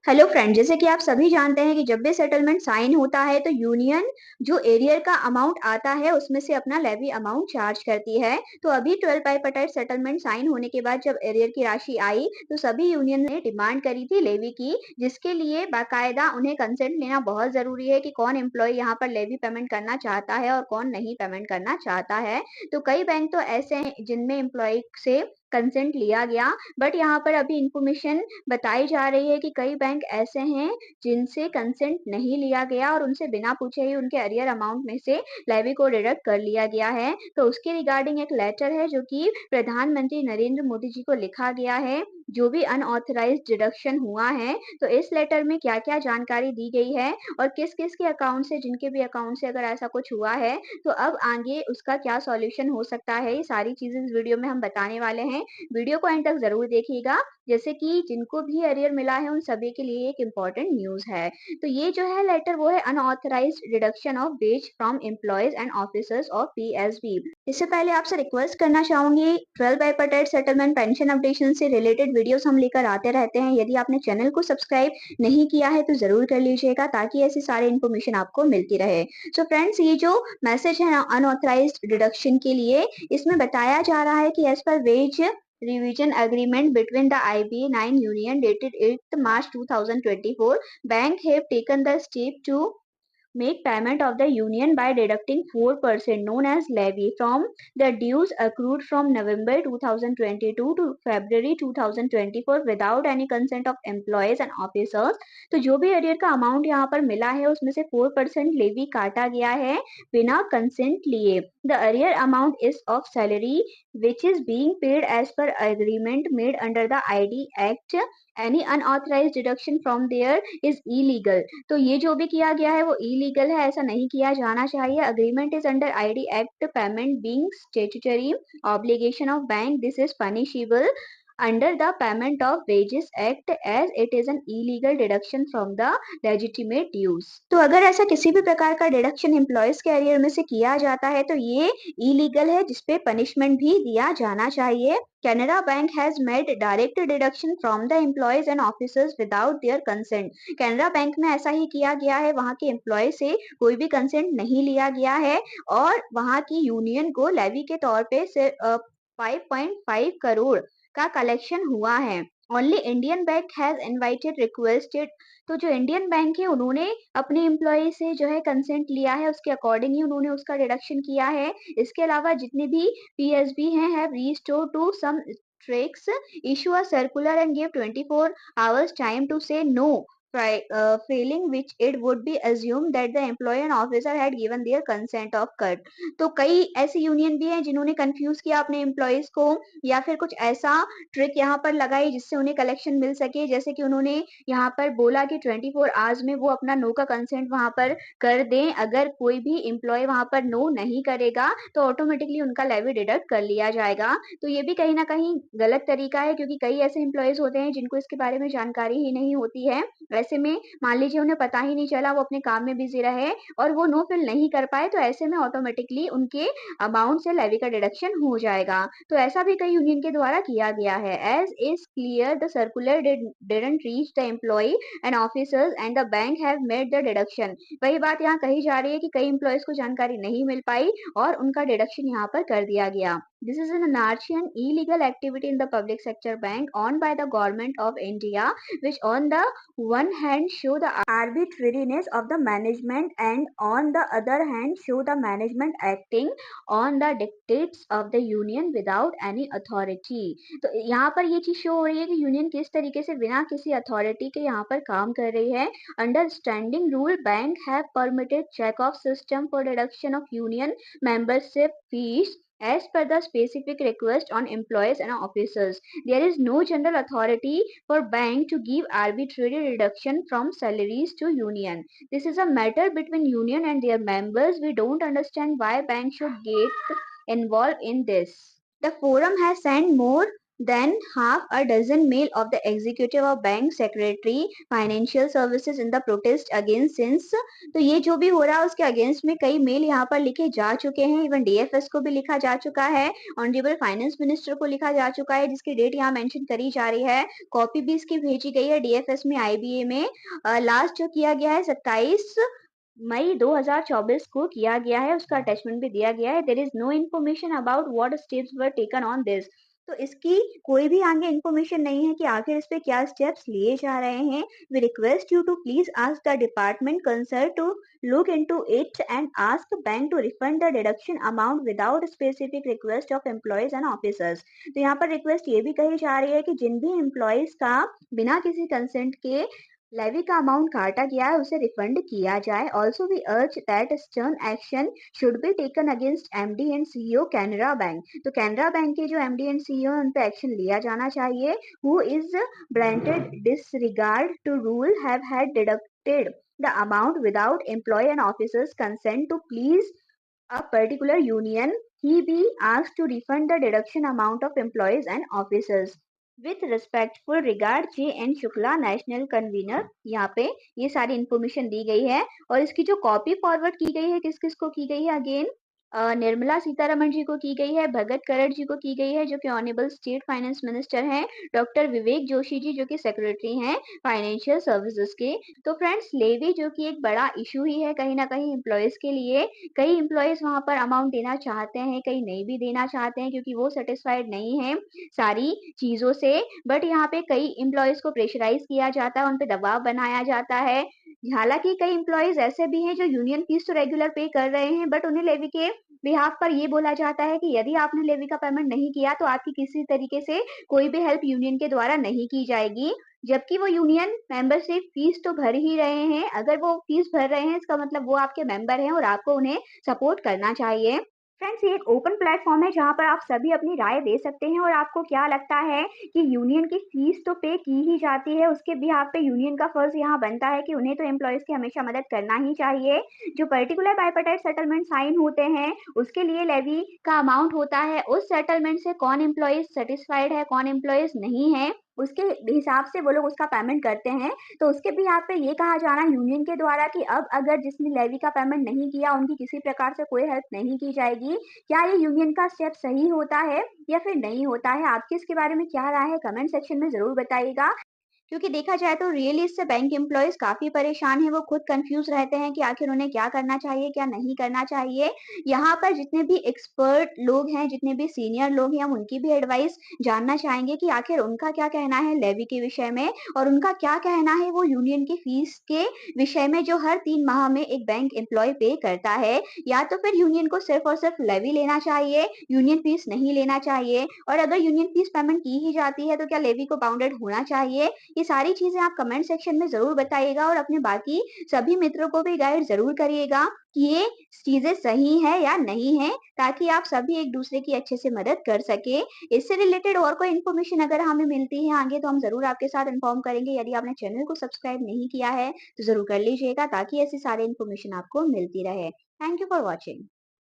Hello friend, जैसे कि आप सभी जानते हैं कि जब भी सेटलमेंट साइन होता है तो यूनियन जो एरियर का अमाउंट आता है उसमें से अपना लेवी अमाउंट चार्ज करती है। तो अभी 12 बाईपार्टाइट सेटलमेंट साइन होने के बाद जब एरियर की राशि आई तो सभी यूनियन ने डिमांड करी थी लेवी की, जिसके लिए बाकायदा उन्हें कंसेंट लेना बहुत जरूरी है कि कौन एम्प्लॉय यहाँ पर लेवी पेमेंट करना चाहता है और कौन नहीं पेमेंट करना चाहता है। तो कई बैंक तो ऐसे हैं जिनमें एम्प्लॉय से कंसेंट लिया गया, बट यहाँ पर अभी इंफॉर्मेशन बताई जा रही है कि कई बैंक ऐसे हैं जिनसे कंसेंट नहीं लिया गया और उनसे बिना पूछे ही उनके अरियर अमाउंट में से लेवी को डिडक्ट कर लिया गया है। तो उसके रिगार्डिंग एक लेटर है जो कि प्रधानमंत्री नरेंद्र मोदी जी को लिखा गया है, जो भी अनऑथराइज्ड डिडक्शन हुआ है। तो इस लेटर में क्या क्या जानकारी दी गई है और किस किस के अकाउंट से, जिनके भी अकाउंट से अगर ऐसा कुछ हुआ है तो अब आगे उसका क्या सॉल्यूशन हो सकता है, ये सारी चीजें इस वीडियो में हम बताने वाले हैं। वीडियो को एंड तक जरूर देखिएगा, जैसे कि जिनको भी अरियर मिला है उन सभी के लिए एक इम्पोर्टेंट न्यूज है। तो ये जो है लेटर वो है unauthorised reduction of wage from employees and officers of PSB. इससे पहले आपसे रिक्वेस्ट करना चाहूंगी, 12 बाईपार्टाइट सेटलमेंट पेंशन अपडेशन से रिलेटेड वीडियोस हम लेकर आते रहते हैं। यदि आपने चैनल को सब्सक्राइब नहीं किया है तो जरूर कर लीजिएगा ताकि ऐसी सारी इन्फॉर्मेशन आपको मिलती रहे। सो फ्रेंड्स, ये जो मैसेज है अनऑथराइज्ड डिडक्शन के लिए, इसमें बताया जा रहा है कि एज पर wage revision agreement between the IBA 9 union dated 8th March 2024, bank have taken the step to make payment of the union by deducting 4% known as levy from the dues accrued from November 2022 to February 2024 without any consent of employees and officers। तो जो भी arrear का amount यहाँ पर मिला है उसमें से 4% लेवी काटा गया है बिना कंसेंट लिए। The arrear amount is of salary which is being paid as per agreement made under the ID Act। Any unauthorized deduction from there is illegal। तो ये जो भी किया गया है वो इलीगल है, ऐसा नहीं किया जाना चाहिए। Agreement is under ID act, payment being statutory obligation of bank, this is punishable under the payment of wages act as it is an illegal deduction from the legitimate dues। तो अगर ऐसा किसी भी प्रकार का डिडक्शन एम्प्लॉयज के arrear में से किया जाता है तो ये इलीगल है, जिसपे पनिशमेंट भी दिया जाना चाहिए। Canara bank has made direct deduction from the employees and officers without their consent. Canara bank में ऐसा ही किया गया है, वहां के एम्प्लॉय से कोई भी कंसेंट नहीं लिया गया है और वहां की यूनियन को लेवी के तौर पे 5.5 करोड़ का कलेक्शन हुआ है। Only Indian bank has invited requested. तो जो इंडियन बैंक है उन्होंने अपने एम्प्लॉय से जो है कंसेंट लिया है, उसके अकॉर्डिंग ही उन्होंने उसका डिडक्शन किया है। इसके अलावा जितने भी पीएसबी हैं have restore to some tricks, issue a circular and give 24 hours time to say no, failing which it would be assumed that the employer and officer had given their consent of cut। तो कई ऐसी union भी हैं जिन्होंने confuse किया अपने employees को या फिर कुछ ऐसा ट्रिक यहाँ पर लगाई जिससे उन्हें कलेक्शन मिल सके। जैसे कि उन्होंने यहाँ पर बोला कि 24 आवर्स में वो अपना नो का कंसेंट वहां पर कर दें। अगर कोई भी एम्प्लॉय वहां पर नो नहीं करेगा तो ऑटोमेटिकली उनका लेवी डिडक्ट कर लिया जाएगा। तो ये भी कहीं ना कहीं गलत तरीका है, क्योंकि कई ऐसे एम्प्लॉयज होते हैं जिनको इसके बारे में जानकारी ही नहीं होती है। ऐसे में मान लीजिए उन्हें पता ही नहीं चला, वो अपने काम में बिजी रहे और वो नो फिल नहीं कर पाए, तो ऐसे में ऑटोमेटिकली उनके अमाउंट से लेवी का डिडक्शन हो जाएगा। तो ऐसा भी कई यूनियन के द्वारा किया गया है। As is clear the circular didn't reach the employee and officers and the bank have made the deduction. वही बात यहाँ कही जा रही है कि कई एम्प्लॉयज को जानकारी नहीं मिल पाई और उनका डिडक्शन यहाँ पर कर दिया गया। This is an anarchy and illegal activity in the public sector bank owned by the government of India, which on the one hand show the arbitrariness of the management and on the other hand show the management acting on the dictates of the union without any authority। तो यहाँ पर ये चीज show हो रही है कि union किस तरीके से बिना किसी अथॉरिटी के यहाँ पर काम कर रही है। Understanding rule bank have permitted check off system for deduction of union membership fees as per the specific request on employees and officers। There is no general authority for bank to give arbitrary reduction from salaries to union। This is a matter between union and their members। We don't understand why bank should get involved in this। The forum has sent more then half a dozen mail of the executive of bank secretary financial services in the protest against since। तो ये जो भी हो रहा है उसके against में कई मेल यहाँ पर लिखे जा चुके हैं, इवन डीएफएस को भी लिखा जा चुका है, ऑनरेबल फाइनेंस मिनिस्टर को लिखा जा चुका है जिसकी डेट यहाँ मेंशन करी जा रही है, कॉपी भी इसकी भेजी गई है डीएफएस में आईबीए में। लास्ट जो किया गया है 27 मई 2024 को किया गया है, उसका अटैचमेंट भी दिया गया है। There is no information about what steps were taken on this. तो इसकी कोई भी आगे इन्फॉर्मेशन नहीं है कि आखिर इस पे क्या स्टेप्स लिए जा रहे हैं। We request you to please ask the department concern to look into it and ask bank to refund the deduction amount without specific request of employees and officers। तो यहाँ पर रिक्वेस्ट ये भी कही जा रही है कि जिन भी एम्प्लॉयज का बिना किसी कंसेंट के लेवी का अमाउंट काटा गया है उसे रिफंड किया जाए। Also we urge that stern action should be taken against MD and CEO Canara bank. तो कैनरा बैंक के जो एमडी एंड सीईओ उन पे एक्शन लिया जाना चाहिए। Who is branded disregard to rule have had deducted the amount without employee and officers consent to please a particular union, he be asked to refund the deduction amount of employees and officers। With respectful regard JN. Shukla national convener. यहाँ पे ये सारी information दी गई है और इसकी जो copy forward की गई है किस किस को की गई है, अगेन निर्मला सीतारमण जी को की गई है, भगत करड़ जी को की गई है जो कि ऑनरेबल स्टेट फाइनेंस मिनिस्टर हैं, डॉक्टर विवेक जोशी जी जो कि सेक्रेटरी हैं फाइनेंशियल सर्विसेज के। तो फ्रेंड्स लेवी जो कि एक बड़ा इशू ही है कहीं ना कहीं एम्प्लॉयज के लिए। कई एम्प्लॉयज वहां पर अमाउंट देना चाहते हैं, कई नहीं भी देना चाहते हैं क्योंकि वो सेटिस्फाइड नहीं है सारी चीजों से। बट यहाँ पे कई एम्प्लॉयज को प्रेशराइज किया जाता है, उन पे दबाव बनाया जाता है। हालांकि कई एम्प्लॉयज ऐसे भी हैं जो यूनियन फीस तो रेगुलर पे कर रहे हैं बट उन्हें लेवी के बिहाफ पर ये बोला जाता है कि यदि आपने लेवी का पेमेंट नहीं किया तो आपकी किसी तरीके से कोई भी हेल्प यूनियन के द्वारा नहीं की जाएगी, जबकि वो यूनियन मेंबरशिप फीस तो भर ही रहे हैं। अगर वो फीस भर रहे हैं इसका मतलब वो आपके मेंबर हैं और आपको उन्हें सपोर्ट करना चाहिए। फ्रेंड्स ये एक ओपन प्लेटफॉर्म है जहां पर आप सभी अपनी राय दे सकते हैं और आपको क्या लगता है कि यूनियन की फीस तो पे की ही जाती है, उसके बिहाफ पे यूनियन का फर्ज यहाँ बनता है कि उन्हें तो एम्प्लॉयज की हमेशा मदद करना ही चाहिए। जो पर्टिकुलर बाइपार्टाइट सेटलमेंट साइन होते हैं उसके लिए लेवी का अमाउंट होता है, उस सेटलमेंट से कौन एम्प्लॉयज सेटिस्फाइड है कौन एम्प्लॉयज नहीं है उसके हिसाब से वो लोग उसका पेमेंट करते हैं। तो उसके बिहाफ पे ये कहा जाना यूनियन के द्वारा कि अब अगर जिसने लेवी का पेमेंट नहीं किया उनकी किसी प्रकार से कोई हेल्प नहीं की जाएगी, क्या ये यूनियन का स्टेप सही होता है या फिर नहीं होता है? आपकी इसके बारे में क्या राय है कमेंट सेक्शन में जरूर बताइएगा। क्योंकि देखा जाए तो रियली इससे बैंक एम्प्लॉयज काफी परेशान हैं, वो खुद कंफ्यूज रहते हैं कि आखिर उन्हें क्या करना चाहिए क्या नहीं करना चाहिए। यहाँ पर जितने भी एक्सपर्ट लोग हैं, जितने भी सीनियर लोग हैं, हम उनकी भी एडवाइस जानना चाहेंगे कि आखिर उनका क्या कहना है लेवी के विषय में और उनका क्या कहना है वो यूनियन की फीस के विषय में जो हर 3 माह में एक बैंक एम्प्लॉय पे करता है। या तो फिर यूनियन को सिर्फ और सिर्फ लेवी लेना चाहिए, यूनियन फीस नहीं लेना चाहिए, और अगर यूनियन फीस पेमेंट की ही जाती है तो क्या लेवी को बाउंडेड होना चाहिए। ये सारी चीजें आप कमेंट सेक्शन में जरूर बताइएगा और अपने बाकी सभी मित्रों को भी गाइड जरूर करिएगा कि ये चीजें सही है या नहीं है, ताकि आप सभी एक दूसरे की अच्छे से मदद कर सके। इससे रिलेटेड और कोई इन्फॉर्मेशन अगर हमें मिलती है आगे तो हम जरूर आपके साथ इन्फॉर्म करेंगे। यदि आपने चैनल को सब्सक्राइब नहीं किया है तो जरूर कर लीजिएगा ताकि ऐसी सारी इन्फॉर्मेशन आपको मिलती रहे। Thank you for watching.